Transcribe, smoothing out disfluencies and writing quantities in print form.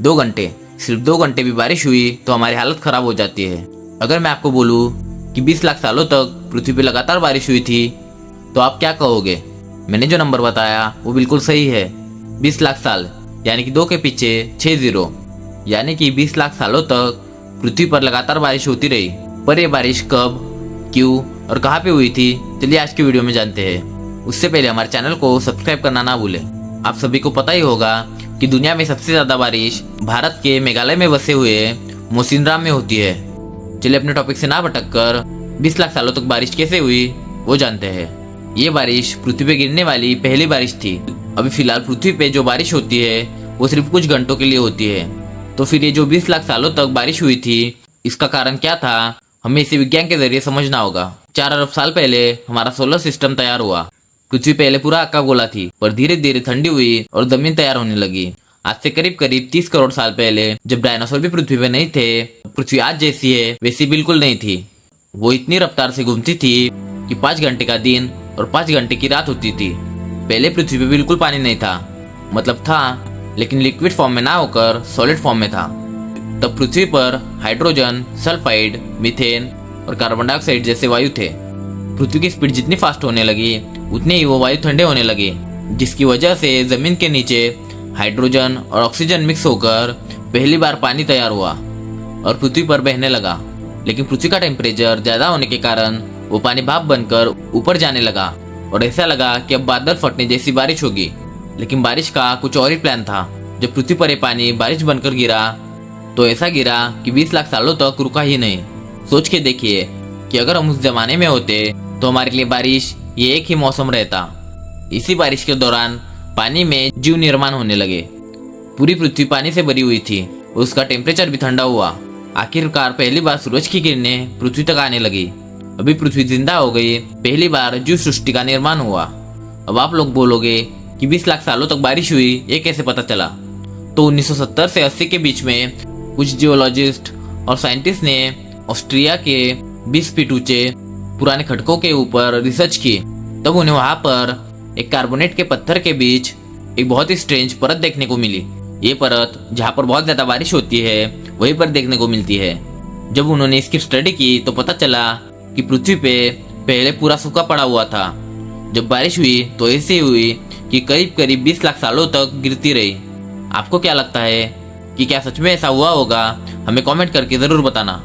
2 घंटे, सिर्फ 2 घंटे भी बारिश हुई तो हमारी हालत खराब हो जाती है। अगर मैं आपको बोलूँ कि 20 लाख सालों तक पृथ्वी पर लगातार बारिश हुई थी तो आप क्या कहोगे? मैंने जो नंबर बताया वो बिल्कुल सही है, 20 लाख साल, यानी कि 2 के पीछे 6 जीरो, यानी कि 20 लाख सालों तक पृथ्वी पर लगातार बारिश होती रही। पर यह बारिश कब, क्यों और कहाँ पे हुई थी, चलिए आज की वीडियो में जानते हैं। उससे पहले हमारे चैनल को सब्सक्राइब करना ना भूलें। आप सभी को पता ही होगा कि दुनिया में सबसे ज़्यादा बारिश भारत के मेघालय में बसे हुए मौसिनराम में होती है। चलिए अपने टॉपिक से ना भटककर 20 लाख सालों तक बारिश कैसे हुई वो जानते हैं। ये बारिश पृथ्वी पे गिरने वाली पहली बारिश थी। अभी फिलहाल पृथ्वी पे जो बारिश होती है वो सिर्फ कुछ घंटों के लिए होती है। तो फिर ये जो 20 लाख सालों तक बारिश हुई थी, इसका कारण क्या था, हमें इसे विज्ञान के जरिए समझना होगा। 4 अरब साल पहले हमारा सोलर सिस्टम तैयार हुआ। पृथ्वी पहले पूरा आका गोला थी, पर धीरे धीरे ठंडी हुई और जमीन तैयार होने लगी। आज से करीब करीब 30 करोड़ साल पहले, जब डायनासोर भी पृथ्वी पे नहीं थे, पृथ्वी आज जैसी है वैसी बिल्कुल नहीं थी। वो इतनी रफ्तार से घूमती थी कि 5 घंटे का दिन और 5 घंटे की रात होती थी। पहले पृथ्वी पे बिल्कुल पानी नहीं था, मतलब था लेकिन लिक्विड फॉर्म में ना होकर सॉलिड फॉर्म में था। तब पृथ्वी पर हाइड्रोजन, सल्फाइड, मीथेन और कार्बन डाइऑक्साइड जैसे वायु थे। पृथ्वी की स्पीड जितनी फास्ट होने लगी उतने ही वो वायु ठंडे होने लगे, जिसकी वजह से जमीन के नीचे हाइड्रोजन और ऑक्सीजन मिक्स होकर पहली बार पानी तैयार हुआ और पृथ्वी पर बहने लगा। लेकिन पृथ्वी का टेम्परेचर ज्यादा होने के कारण वो पानी भाप बनकर ऊपर जाने लगा और ऐसा लगा कि अब बादल फटने जैसी बारिश होगी। लेकिन बारिश का कुछ और ही प्लान था। जब पृथ्वी पर ये पानी बारिश बनकर गिरा तो ऐसा गिरा कि 20 लाख सालों तक रुका ही नहीं। सोच के देखिए कि अगर हम उस जमाने में होते तो हमारे लिए बारिश ये एक ही मौसम रहता। इसी बारिश के दौरान पानी में जीव निर्माण होने लगे। पूरी पृथ्वी पानी से भरी हुई थी, उसका टेम्परेचर भी ठंडा हुआ। आखिरकार पहली बार सूरज की किरणें पृथ्वी तक आने लगी। अभी पृथ्वी जिंदा हो गई, पहली बार जीव सृष्टि का निर्माण हुआ। अब आप लोग बोलोगे कि 20 लाख सालों तक बारिश हुई, ये कैसे पता चला? तो 1970 से 80 के बीच में कुछ जियोलॉजिस्ट और साइंटिस्ट ने ऑस्ट्रिया के 20 फीट ऊंचे पुराने खड़कों के ऊपर रिसर्च की। तब उन्हें वहां पर एक कार्बोनेट के पत्थर के बीच एक बहुत ही स्ट्रेंज परत देखने को मिली। ये परत जहाँ पर बहुत ज्यादा बारिश होती है वहीं पर देखने को मिलती है। जब उन्होंने इसकी स्टडी की तो पता चला कि पृथ्वी पे पहले पूरा सूखा पड़ा हुआ था। जब बारिश हुई तो ऐसी हुई कि करीब करीब 20 लाख सालों तक गिरती रही। आपको क्या लगता है कि क्या सच में ऐसा हुआ होगा? हमें कमेंट करके जरूर बताना।